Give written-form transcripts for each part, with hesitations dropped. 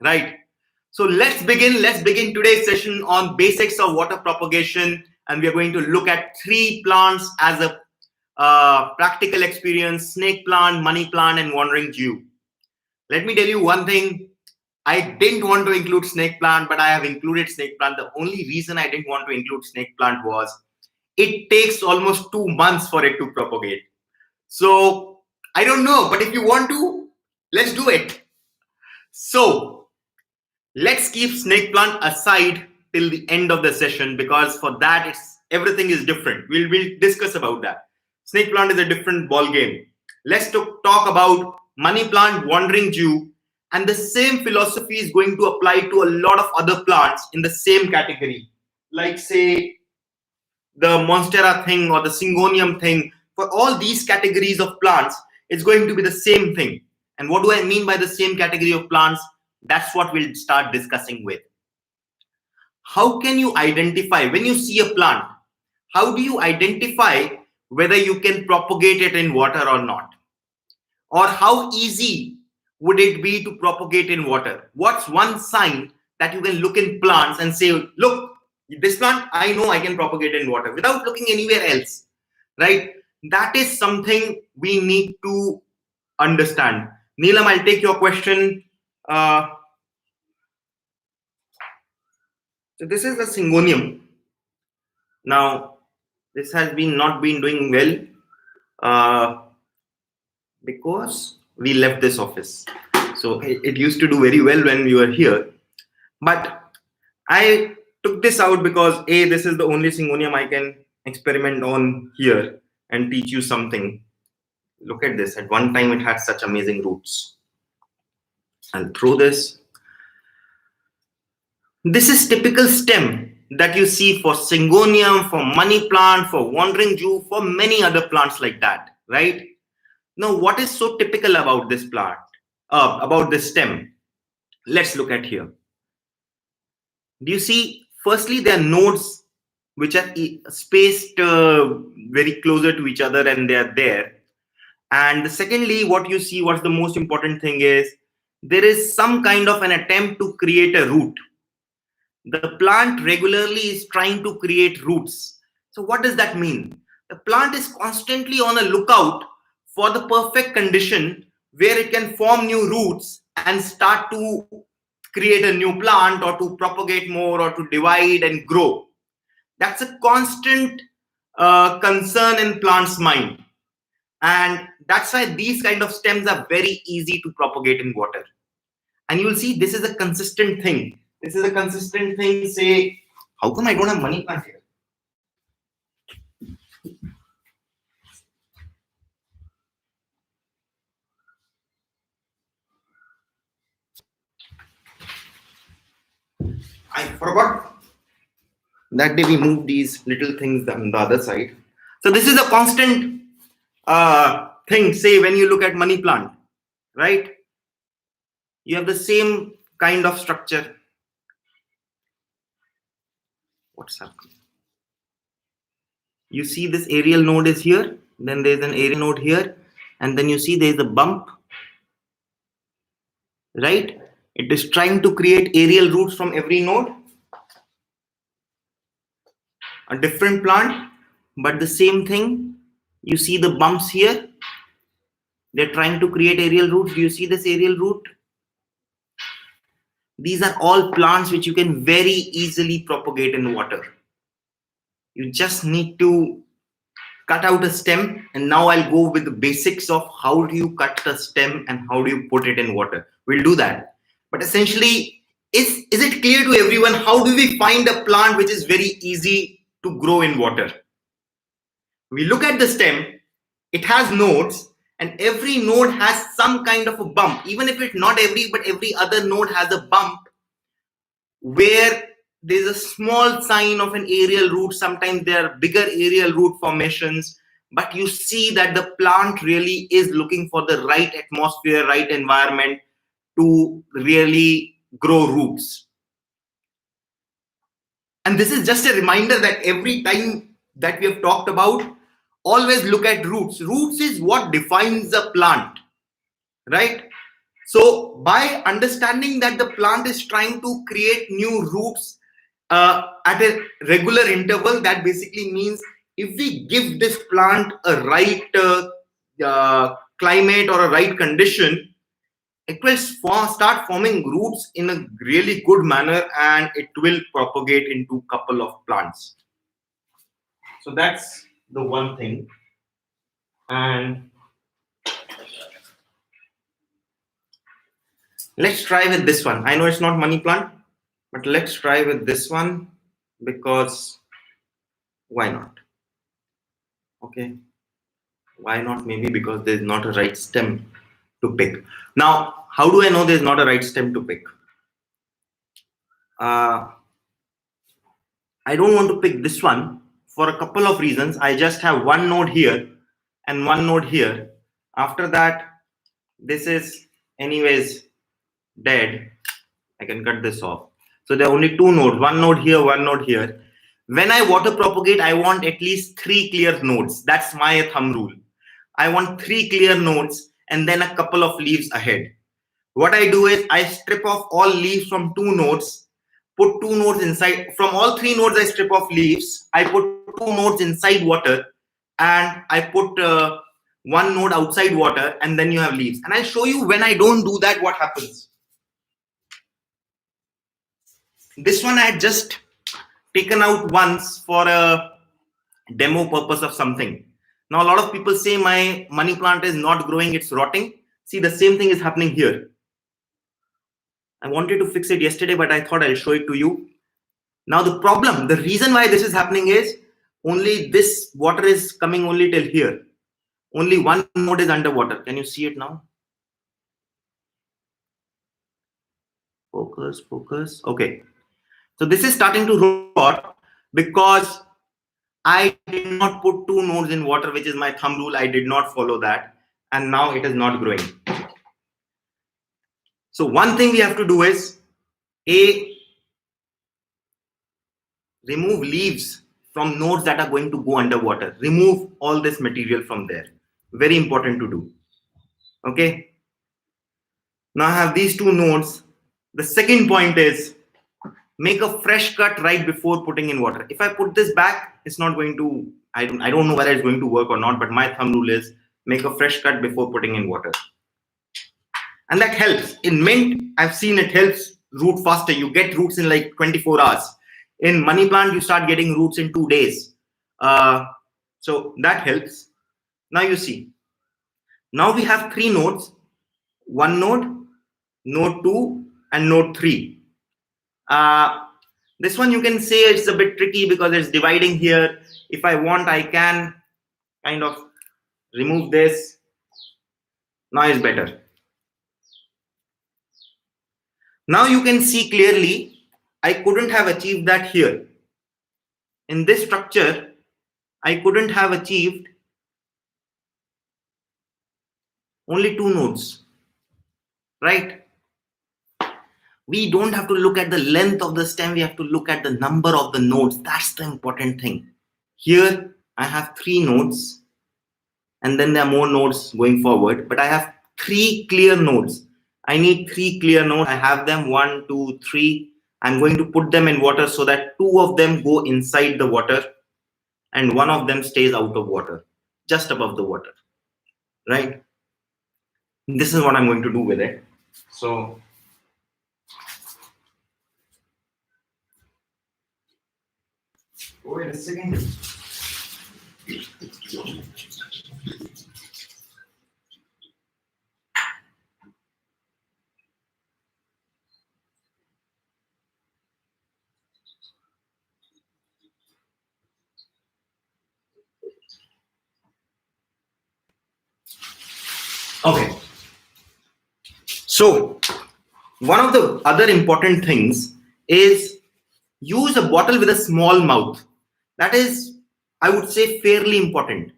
right? So let's begin today's session on basics of water propagation, and we are going to look at 3 plants as a practical experience: snake plant, money plant, and wandering Jew. Let me tell you one thing. I didn't want to include snake plant, but I have included snake plant. The only reason I didn't want to include snake plant was it takes almost 2 months for it to propagate. So I don't know, but if you want to, let's do it. So let's keep snake plant aside till the end of the session, because for that everything is different. We'll discuss about that. Snake plant is a different ball game. Let's talk about money plant, wandering Jew, and the same philosophy is going to apply to a lot of other plants in the same category, like say the monstera thing or the syngonium thing. For all these categories of plants, it's going to be the same thing. And what do I mean by the same category of plants? That's what we'll start discussing with. How can you identify when you see a plant? How do you identify whether you can propagate it in water or not? Or how easy would it be to propagate in water? What's one sign that you can look in plants and say, look, this plant, I know I can propagate in water without looking anywhere else, right? That is something we need to understand. Neelam, I'll take your question. So this is the syngonium. Now, this has not been doing well because we left this office. So it used to do very well when we were here. But I took this out because this is the only syngonium I can experiment on here and teach you something. Look at this. At one time, it had such amazing roots. I'll throw this. This is typical stem that you see for syngonium, for money plant, for wandering Jew, for many other plants like that, right? Now, what is so typical about this plant, about this stem? Let's look at here. Do you see, firstly, there are nodes which are spaced very closer to each other, and they are there. And secondly, what you see, what's the most important thing is, there is some kind of an attempt to create a root. The plant regularly is trying to create roots. So what does that mean? The plant is constantly on a lookout for the perfect condition where it can form new roots and start to create a new plant or to propagate more or to divide and grow. That's a constant concern in plant's mind. And that's why these kind of stems are very easy to propagate in water. And you will see this is a consistent thing. This is a consistent thing. Say, how come I don't have money plant here? I forgot. That day we moved these little things on the other side. So this is a constant thing. Say when you look at money plant, right? You have the same kind of structure. What's happening? You see this aerial node is here. Then there's an aerial node here. And then you see there's a bump. Right? It is trying to create aerial roots from every node. A different plant, but the same thing. You see the bumps here. They're trying to create aerial roots. Do you see this aerial root? These are all plants which you can very easily propagate in water. You just need to cut out a stem, and now I'll go with the basics of how do you cut the stem and how do you put it in water. We'll do that. But essentially, is it clear to everyone how do we find a plant which is very easy to grow in water? We look at the stem, it has nodes, and every node has some kind of a bump. Even if it's not but every other node has a bump where there's a small sign of an aerial root. Sometimes there are bigger aerial root formations, but you see that the plant really is looking for the right atmosphere, right environment to really grow roots. And this is just a reminder that every time that we have talked about, always look at roots. Roots is what defines a plant, right? So by understanding that the plant is trying to create new roots at a regular interval, that basically means if we give this plant a right climate or a right condition, it will start forming roots in a really good manner, and it will propagate into couple of plants. So that's the one thing. And let's try with this one. I know it's not money plant, but let's try with this one, because why not? Okay, why not? Maybe because there's not a right stem to pick. Now, how do I know there's not a right stem to pick? I don't want to pick this one for a couple of reasons. I just have one node here and one node here. After that, this is anyways dead. I can cut this off. So there are only two nodes, one node here, one node here. When I water propagate, I want at least 3 clear nodes. That's my thumb rule. I want 3 clear nodes and then a couple of leaves ahead. What I do is I strip off all leaves from 2 nodes, put 2 nodes inside. From all 3 nodes, I strip off leaves. I put 2 nodes inside water, and I put 1 node outside water, and then you have leaves. And I'll show you when I don't do that, what happens. This one I had just taken out once for a demo purpose of something. Now a lot of people say my money plant is not growing, it's rotting. See, the same thing is happening here. I wanted to fix it yesterday, but I thought I'll show it to you. Now the problem, the reason why this is happening is only this water is coming only till here. Only 1 node is underwater. Can you see it now? Focus, focus. Okay. So this is starting to rot because I did not put 2 nodes in water, which is my thumb rule. I did not follow that. And now it is not growing. So one thing we have to do is remove leaves from nodes that are going to go underwater. Remove all this material from there. Very important to do. Okay. Now I have these 2 nodes. The second point is make a fresh cut right before putting in water. If I put this back, it's not going to, I don't know whether it's going to work or not, but my thumb rule is make a fresh cut before putting in water. And that helps. In mint, I've seen it helps root faster. You get roots in like 24 hours. In money plant, you start getting roots in 2 days. So that helps. Now you see. Now we have 3 nodes. 1 node, node 2, and node 3. This one you can say it's a bit tricky because it's dividing here. If I want, I can kind of remove this. Now it's better. Now you can see clearly, I couldn't have achieved that here. In this structure, I couldn't have achieved only 2 nodes, right? We don't have to look at the length of the stem. We have to look at the number of the nodes. That's the important thing. Here, I have 3 nodes, and then there are more nodes going forward, but I have 3 clear nodes. I need 3 clear nodes. I have them 1, 2, 3. I'm going to put them in water so that 2 of them go inside the water and 1 of them stays out of water, just above the water, right? This is what I'm going to do with it. So wait a second. Okay. So one of the other important things is use a bottle with a small mouth. That is, I would say, fairly important.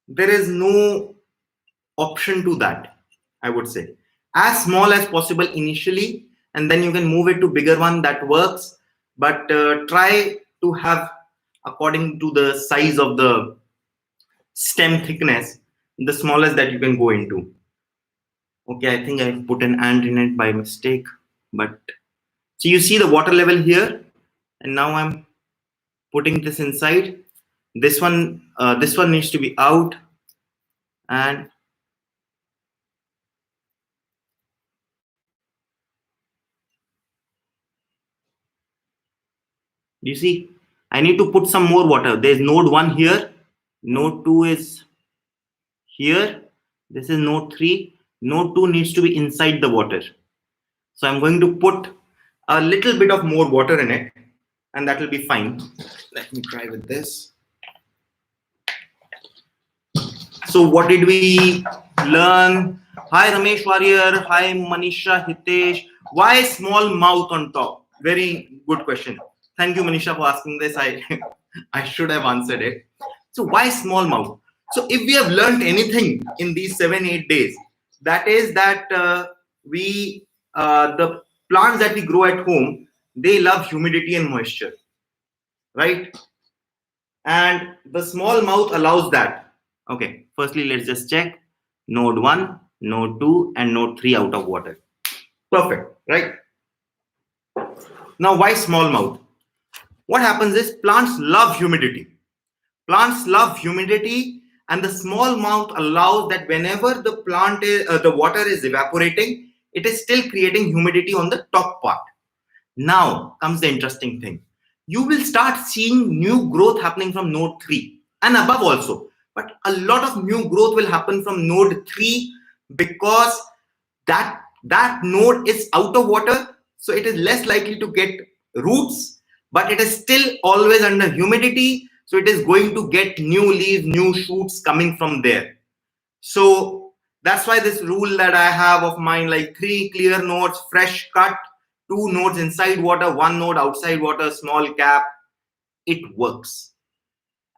There is no option to that, I would say. As small as possible initially, and then you can move it to bigger one, that works. But try to have, according to the size of the stem thickness, the smallest that you can go into. Okay, I think I put an ant in it by mistake. But so you see the water level here, and now I'm putting this inside. This one needs to be out, and you see, I need to put some more water. There's node 1 here, node 2 is here, this is node 3, node 2 needs to be inside the water. So I'm going to put a little bit of more water in it, and that will be fine. Let me try with this. So what did we learn? Hi Ramesh Warrior, hi Manisha Hitesh. Why small mouth on top? Very good question. Thank you Manisha for asking this. I I should have answered it. So why small mouth? So if we have learned anything in these 7-8 days, that is that the plants that we grow at home, they love humidity and moisture, right? And the small mouth allows that. Okay, firstly let's just check node 1, node 2 and node 3 out of water. Perfect, right? Now why small mouth? What happens is plants love humidity. Plants love humidity, and the small mouth allows that whenever the water is evaporating, it is still creating humidity on the top part. Now comes the interesting thing. You will start seeing new growth happening from node 3 and above also. But a lot of new growth will happen from node 3 because that node is out of water. So it is less likely to get roots, but it is still always under humidity. So it is going to get new leaves, new shoots coming from there. So that's why this rule that I have of mine, like 3 clear nodes, fresh cut, 2 nodes inside water, 1 node outside water, small cap, it works.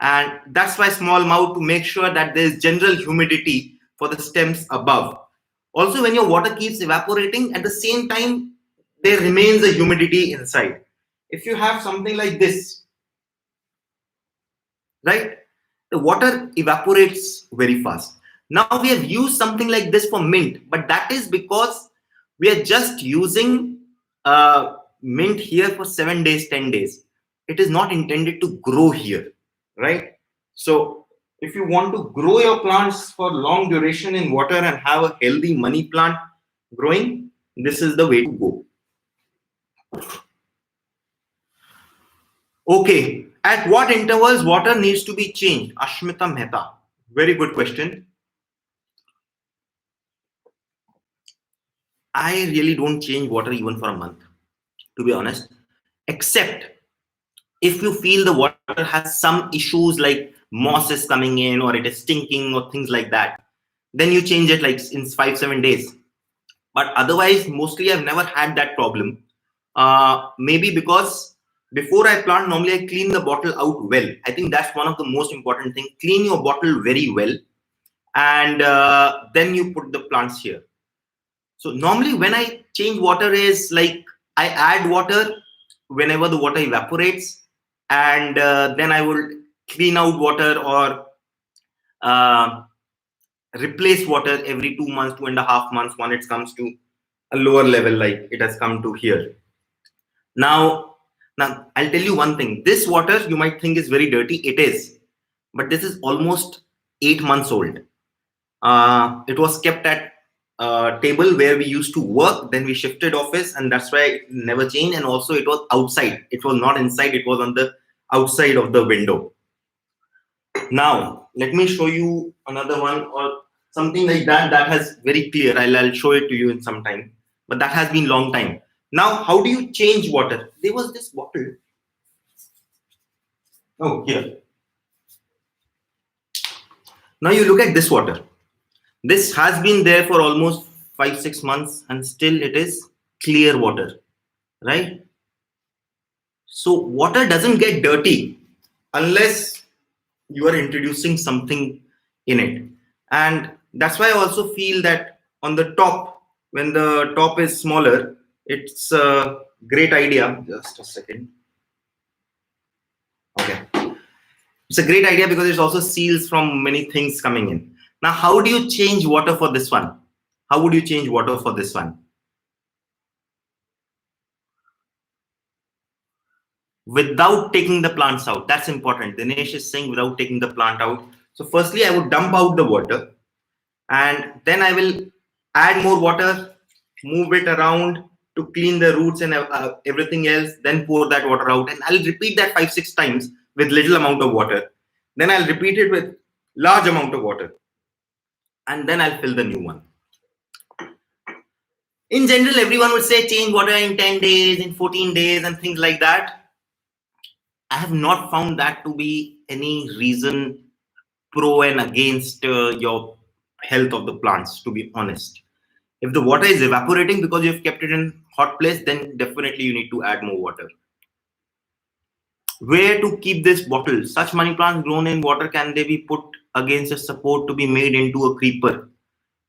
And that's why small mouth, to make sure that there is general humidity for the stems above. Also, when your water keeps evaporating, at the same time, there remains a humidity inside. If you have something like this, right, the water evaporates very fast. Now we have used something like this for mint, but that is because we are just using mint here for 7 days, 10 days. It is not intended to grow here, right? So if you want to grow your plants for long duration in water and have a healthy money plant growing, this is the way to go. Okay, at what intervals water needs to be changed? Ashmita Mehta, very good question. I really don't change water even for a month, to be honest, except if you feel the water has some issues like moss is coming in or it is stinking or things like that, then you change it like in 5-7 days. But otherwise, mostly I've never had that problem. Maybe because before I plant, normally I clean the bottle out well. I think that's one of the most important things. Clean your bottle very well, and then you put the plants here. So normally when I change water is like I add water whenever the water evaporates, and then I will clean out water or uh, replace water every 2 months, 2.5 months when it comes to a lower level like it has come to here. Now I'll tell you one thing. This water you might think is very dirty. It is, but this is almost 8 months old. It was kept at table where we used to work, then we shifted office, and that's why it never changed. And also it was outside, it was not inside, it was on the outside of the window. Now let me show you another one or something like that has very clear. I'll show it to you in some time, but that has been long time. Now how do you change water? There was this bottle. Oh, here. Now you look at this water. This has been there for almost 5-6 months and still it is clear water, right? So water doesn't get dirty unless you are introducing something in it. And that's why I also feel that on the top, when the top is smaller, it's a great idea. Just a second. Okay. It's a great idea because it also seals from many things coming in. Now, how do you change water for this one? How would you change water for this one? Without taking the plants out. That's important. Dinesh is saying without taking the plant out. So firstly, I would dump out the water, and then I will add more water, move it around to clean the roots and everything else, then pour that water out, and I'll repeat that 5-6 times with little amount of water. Then I'll repeat it with large amount of water, and then I'll fill the new one. In general, everyone would say change water in 10 days, in 14 days, and things like that. I have not found that to be any reason pro and against your health of the plants, to be honest. If the water is evaporating because you've kept it in hot place, then definitely you need to add more water. Where to keep this bottle? Such money plants grown in water, can they be put against a support to be made into a creeper?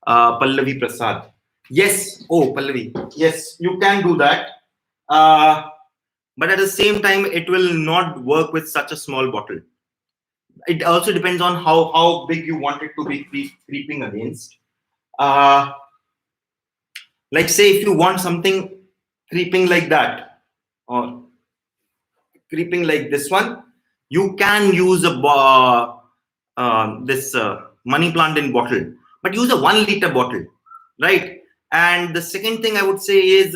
Pallavi Prasad. Yes. Oh, Pallavi. Yes, you can do that. But at the same time, it will not work with such a small bottle. It also depends on how big you want it to be creeping against. Like say if you want something creeping like that or creeping like this one, you can use a this money plant in bottle, but use a 1 liter bottle, right? And the second thing I would say is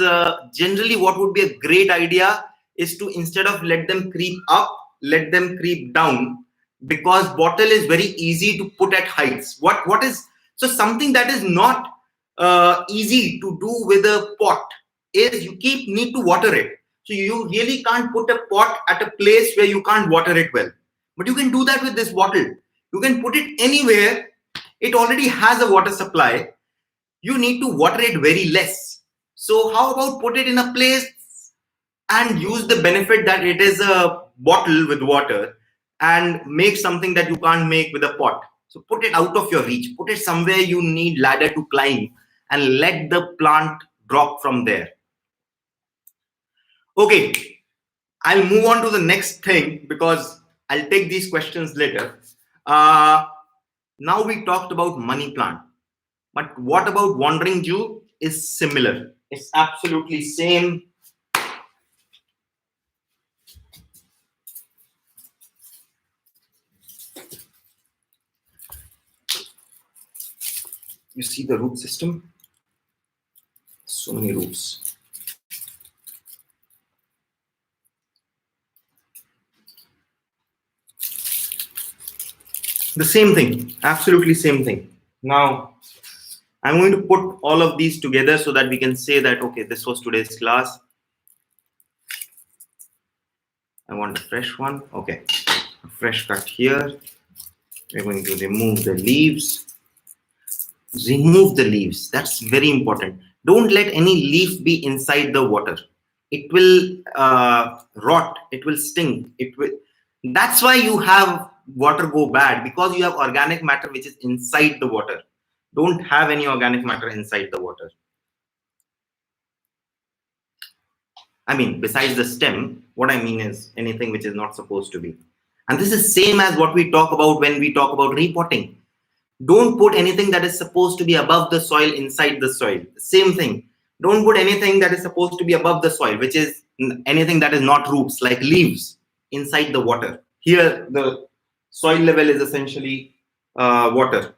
generally what would be a great idea is to, instead of let them creep up, let them creep down, because bottle is very easy to put at heights. What is so something that is not easy to do with a pot is you need to water it. So you really can't put a pot at a place where you can't water it well, but you can do that with this bottle. You can put it anywhere. It already has a water supply. You need to water it very less. So how about put it in a place and use the benefit that it is a bottle with water and make something that you can't make with a pot. So put it out of your reach, put it somewhere you need ladder to climb, and let the plant drop from there. Okay, I'll move on to the next thing because I'll take these questions later. Now we talked about money plant, but what about wandering Jew? Is similar. It's absolutely same. You see the root system? So many roots. The same thing, absolutely same thing. Now, I'm going to put all of these together so that we can say that, okay, this was today's class. I want a fresh one. Okay, a fresh cut here. We're going to remove the leaves. Remove the leaves. That's very important. Don't let any leaf be inside the water. It will rot. It will stink. It will. That's why you have water go bad, because you have organic matter which is inside the water. Don't have any organic matter inside the water. I mean, besides the stem, what I mean is anything which is not supposed to be. And this is same as what we talk about when we talk about repotting. Don't put anything that is supposed to be above the soil inside the soil. Same thing. Don't put anything that is supposed to be above the soil, which is anything that is not roots, like leaves, inside the water. Here, the soil level is essentially water.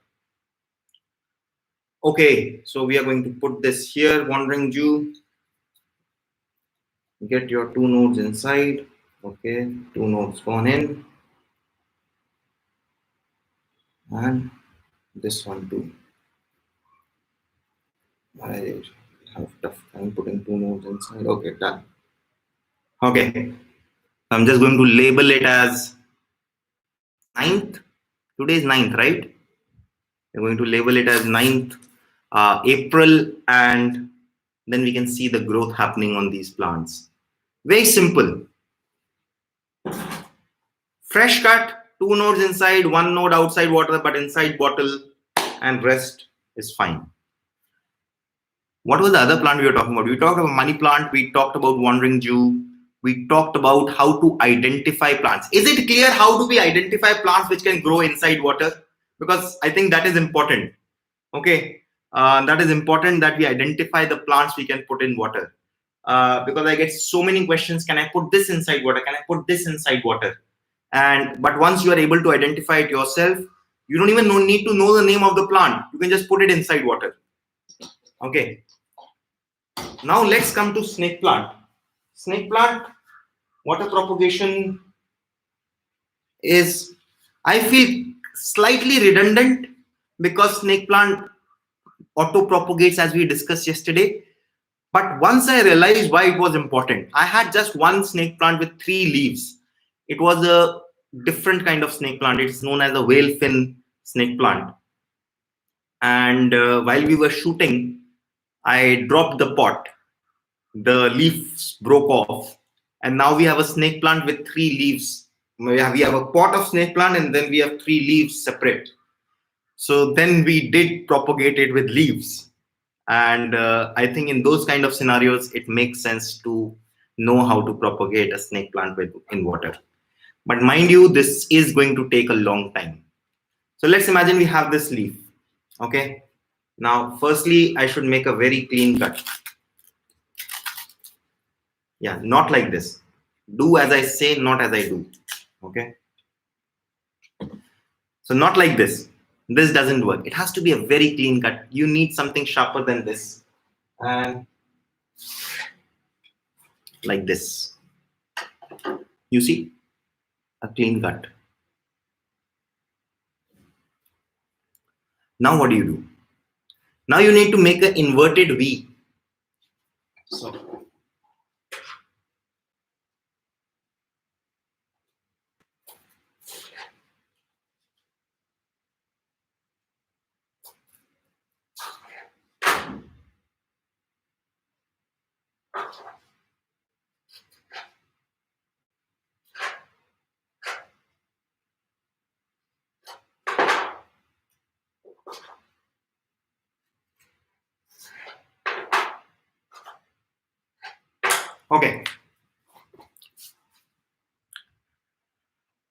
Okay, so we are going to put this here, wandering Jew. Get your 2 nodes inside. Okay, 2 nodes gone in. And this one too. I have tough time putting 2 nodes inside. Okay, done. Okay, I'm just going to label it as 9th. Today is 9th, right? We're going to label it as 9th April, and then we can see the growth happening on these plants. Very simple. Fresh cut, 2 nodes inside, 1 node outside water, but inside bottle, and rest is fine. What was the other plant we were talking about? We talked about money plant, we talked about wandering Jew, we talked about how to identify plants. Is it clear how do we identify plants which can grow inside water? Because I think that is important. Okay, That is important that we identify the plants we can put in water. Because I get so many questions, can I put this inside water? Can I put this inside water? But once you are able to identify it yourself, you don't even need to know the name of the plant. You can just put it inside water. Okay. Now let's come to snake plant. Snake plant water propagation is, I feel, slightly redundant, because snake plant auto propagates as we discussed yesterday. But once I realized why it was important, I had just one snake plant with 3 leaves. It was a different kind of snake plant. It's known as a whale fin snake plant. And while we were shooting, I dropped the pot. The leaves broke off. And now we have a snake plant with 3 leaves. We have a pot of snake plant, and then we have 3 leaves separate. So then we did propagate it with leaves. And I think in those kind of scenarios, it makes sense to know how to propagate a snake plant in water. But mind you, this is going to take a long time. So let's imagine we have this leaf. Okay. Now, firstly, I should make a very clean cut. Yeah, not like this. Do as I say, not as I do. Okay. So not like this. This doesn't work. It has to be a very clean cut. You need something sharper than this. And like this. You see? A clean cut. Now what do? Now you need to make an inverted V. So okay.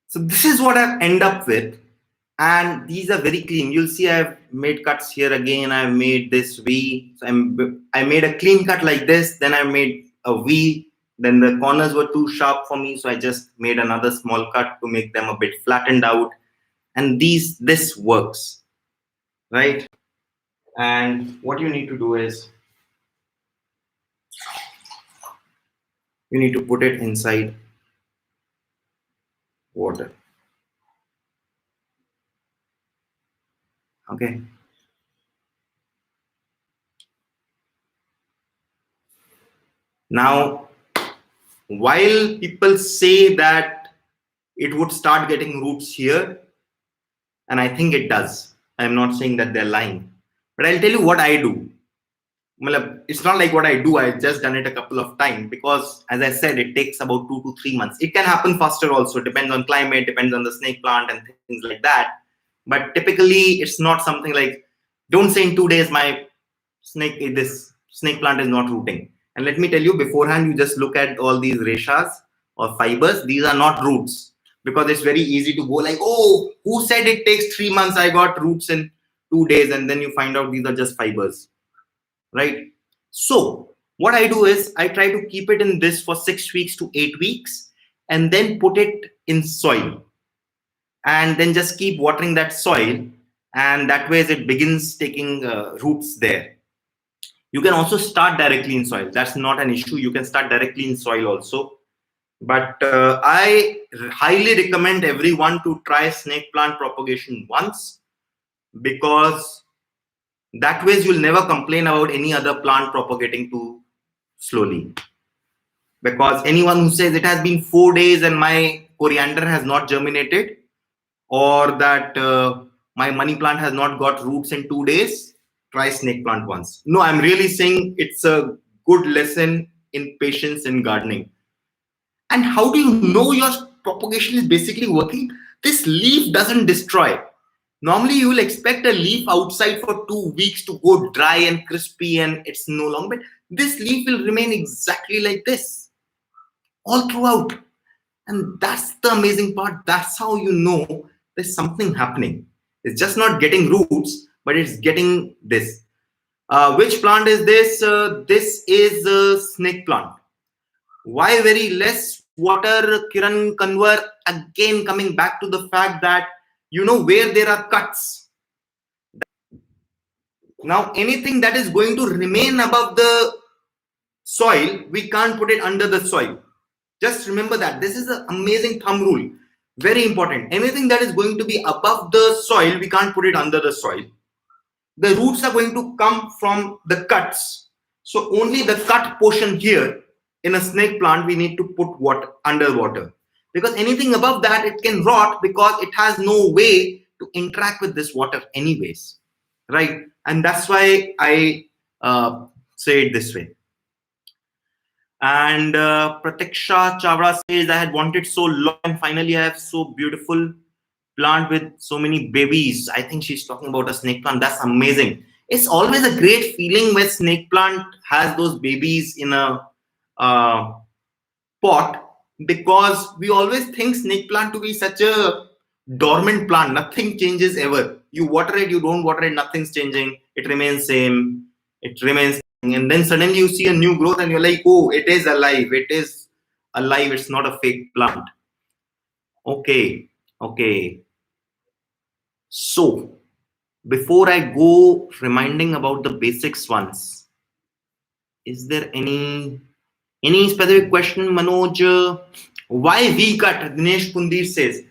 So this is what I've end up with. And these are very clean. You'll see I've made cuts here again. I've made this V. So I made a clean cut like this. Then I made a V. Then the corners were too sharp for me. So I just made another small cut to make them a bit flattened out. And this works, right? And what you need to do is you need to put it inside water. Okay. Now, while people say that it would start getting roots here, and I think it does. I'm not saying that they're lying, but I'll tell you what I do. It's not like what I do. I've just done it a couple of times because, as I said, it takes about 2 to 3 months. It can happen faster also. Depends on climate, depends on the snake plant and things like that. But typically, it's not something like, don't say in 2 days this snake plant is not rooting. And let me tell you beforehand, you just look at all these reshas or fibers. These are not roots, because it's very easy to go like, oh, who said it takes 3 months? I got roots in 2 days, and then you find out these are just fibers. Right? So what I do is I try to keep it in this for 6 weeks to 8 weeks, and then put it in soil, and then just keep watering that soil, and that way it begins taking roots there. You can also start directly in soil. That's not an issue. You can start directly in soil also. But I highly recommend everyone to try snake plant propagation once, because that way you'll never complain about any other plant propagating too slowly. Because anyone who says it has been 4 days and my coriander has not germinated, or that my money plant has not got roots in 2 days, try snake plant once. No, I'm really saying it's a good lesson in patience in gardening. And how do you know your propagation is basically working? This leaf doesn't destroy. Normally, you will expect a leaf outside for 2 weeks to go dry and crispy and it's no longer, but this leaf will remain exactly like this all throughout. And that's the amazing part. That's how you know there's something happening. It's just not getting roots, but it's getting this. Which plant is this? This is a snake plant. Why very less water, Kiran Kanwar? Again, coming back to the fact that where there are cuts. Now, anything that is going to remain above the soil, we can't put it under the soil. Just remember that. This is an amazing thumb rule. Very important. Anything that is going to be above the soil, we can't put it under the soil. The roots are going to come from the cuts. So only the cut portion here in a snake plant, we need to put water underwater. Because anything above that, it can rot because it has no way to interact with this water anyways. Right? And that's why I say it this way. And Pratiksha Chavra says, I had wanted so long and finally I have so beautiful plant with so many babies. I think she's talking about a snake plant. That's amazing. It's always a great feeling when snake plant has those babies in a pot, because we always think snake plant to be such a dormant plant. Nothing changes ever. You water it, you don't water it, nothing's changing. It remains same. It remains. And then suddenly you see a new growth and you're like, oh, it is alive. It is alive. It's not a fake plant. Okay. So before I go reminding about the basics ones, is there any specific question, Manoj? Why V-cut? Dinesh Pundir says,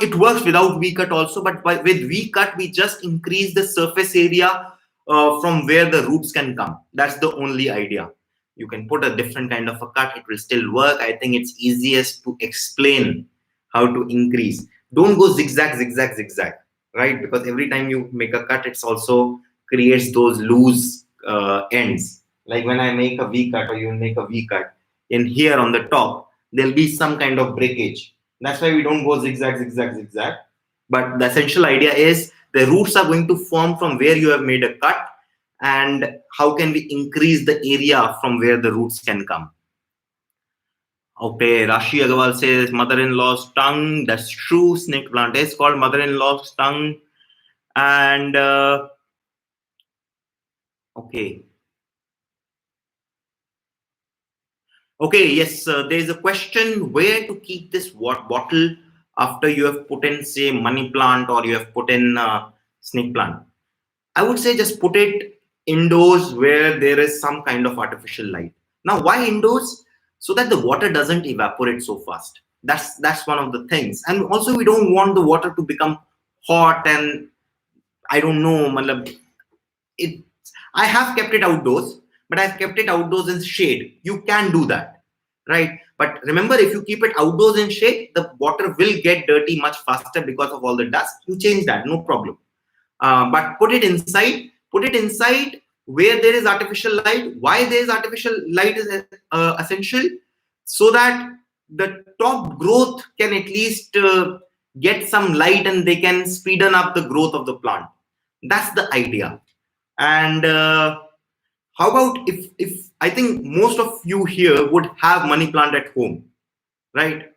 it works without V-cut also, but with V-cut, we just increase the surface area from where the roots can come. That's the only idea. You can put a different kind of a cut. It will still work. I think it's easiest to explain how to increase. Don't go zigzag, right? Because every time you make a cut, it's also creates those loose ends. Like when I make a V-cut or you make a V-cut, in here on the top, there'll be some kind of breakage. That's why we don't go zigzag. But the essential idea is the roots are going to form from where you have made a cut, and how can we increase the area from where the roots can come. Okay, Rashi Agarwal says mother-in-law's tongue. That's true. Snake plant is called mother-in-law's tongue. And okay, yes, there is a question where to keep this bottle after you have put in, say, money plant or you have put in snake plant. I would say just put it indoors where there is some kind of artificial light. Now, why indoors? So that the water doesn't evaporate so fast. That's one of the things. And also we don't want the water to become hot, and I don't know, I have kept it outdoors, but I've kept it outdoors in shade. You can do that, right? But remember, if you keep it outdoors in shade, the water will get dirty much faster because of all the dust. You change that, no problem. But put it inside where there is artificial light. Why there is artificial light is essential, so that the top growth can at least get some light and they can speeden up the growth of the plant. That's the idea. And how about if I think most of you here would have money plant at home, right?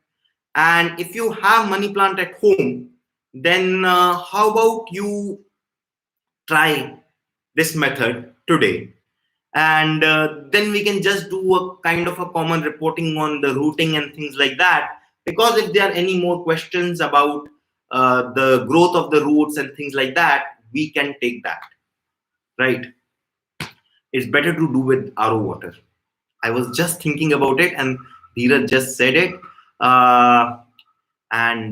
And if you have money plant at home, then how about you try this method today, and then we can just do a kind of a common reporting on the rooting and things like that. Because if there are any more questions about the growth of the roots and things like that, we can take that, right? It's better to do with RO water. I was just thinking about it, and Dheeraj just said it. And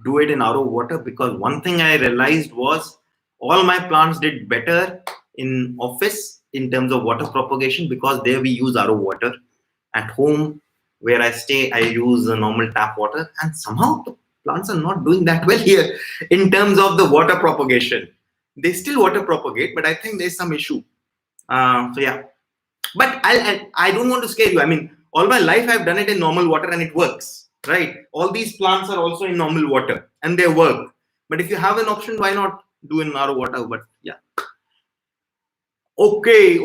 do it in RO water, because one thing I realized was all my plants did better in office in terms of water propagation, because there we use RO water. At home where I stay, I use normal tap water, and somehow the plants are not doing that well here in terms of the water propagation. They still water propagate, but I think there's some issue. So yeah, but I don't want to scare you. I mean, all my life I've done it in normal water and it works, right? All these plants are also in normal water and they work. But if you have an option, why not do in RO water? But yeah. Okay.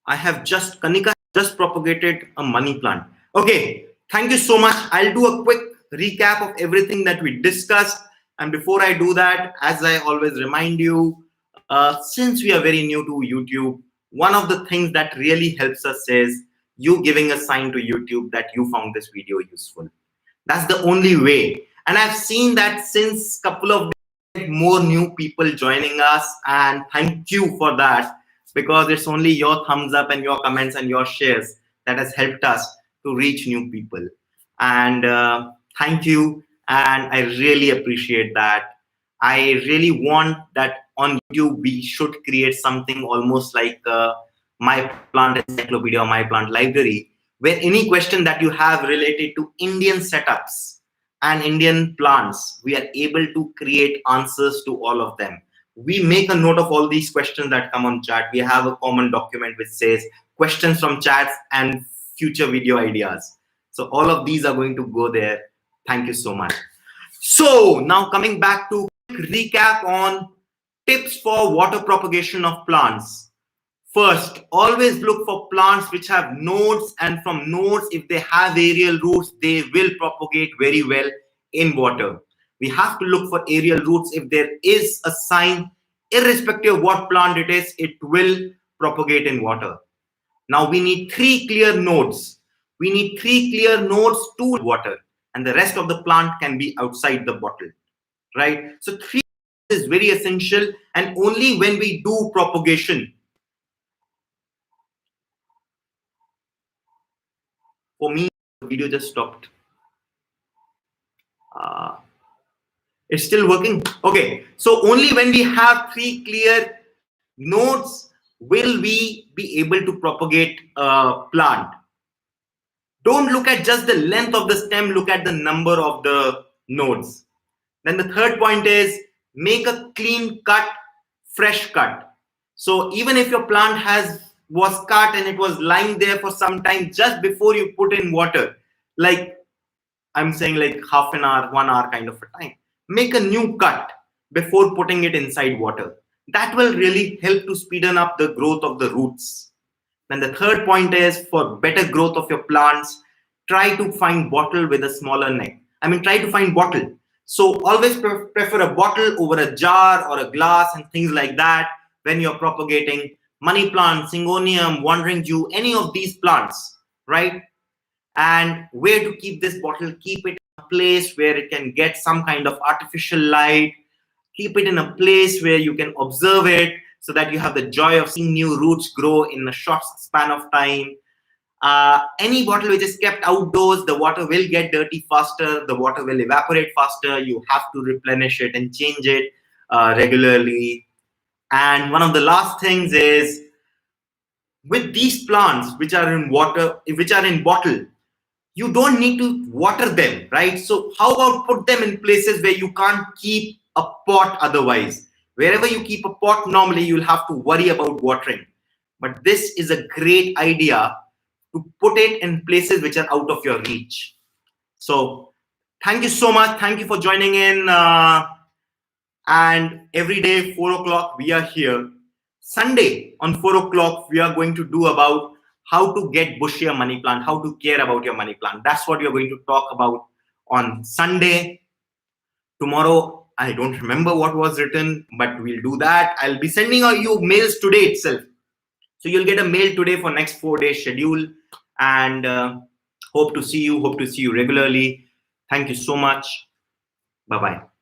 I have Kanika just propagated a money plant. Okay, thank you so much. I'll do a quick recap of everything that we discussed. And before I do that, as I always remind you, since we are very new to YouTube, one of the things that really helps us is you giving a sign to YouTube that you found this video useful. That's the only way. And I've seen that since couple of days, more new people joining us, and thank you for that, because it's only your thumbs up and your comments and your shares that has helped us to reach new people. And thank you, and I really appreciate that. I really want that on YouTube we should create something almost like my plant encyclopedia or my plant library, where any question that you have related to Indian setups and Indian plants, we are able to create answers to all of them. We make a note of all these questions that come on chat. We have a common document which says questions from chats and future video ideas. So all of these are going to go there. Thank you so much. So now coming back to quick recap on tips for water propagation of plants. First, always look for plants which have nodes, and from nodes, if they have aerial roots, they will propagate very well in water. We have to look for aerial roots. If there is a sign, irrespective of what plant it is, it will propagate in water. Now we need 3 clear nodes. We need 3 clear nodes to water, and the rest of the plant can be outside the bottle, right? So 3 is very essential, and only when we do propagation. For me, the video just stopped. It's still working. Okay, so only when we have 3 clear nodes will we be able to propagate a plant. Don't look at just the length of the stem, look at the number of the nodes. Then the third point is make a clean cut, fresh cut. So even if your plant was cut and it was lying there for some time, just before you put in water, like I'm saying like half an hour, 1 hour kind of a time, make a new cut before putting it inside water. That will really help to speeden up the growth of the roots. Then the third point is for better growth of your plants, try to find bottle with a smaller neck. Try to find bottle. So always prefer a bottle over a jar or a glass and things like that when you're propagating money plant, syngonium, wandering jew, any of these plants, right? And where to keep this bottle? Keep it in a place where it can get some kind of artificial light. Keep it in a place where you can observe it, so that you have the joy of seeing new roots grow in a short span of time. Any bottle which is kept outdoors, the water will get dirty faster, the water will evaporate faster. You have to replenish it and change it regularly. And one of the last things is, with these plants which are in water, which are in bottle, you don't need to water them, right? So how about put them in places where you can't keep a pot otherwise? Wherever you keep a pot, normally you'll have to worry about watering. But this is a great idea to put it in places which are out of your reach. So thank you so much. Thank you for joining in. And every day, 4 o'clock, we are here. Sunday on 4 o'clock, we are going to do about how to get bushier money plant, how to care about your money plant. That's what we are going to talk about on Sunday. Tomorrow, I don't remember what was written, but we'll do that. I'll be sending you mails today itself. So you'll get a mail today for next 4 days schedule, and hope to see you regularly. Thank you so much. Bye-bye.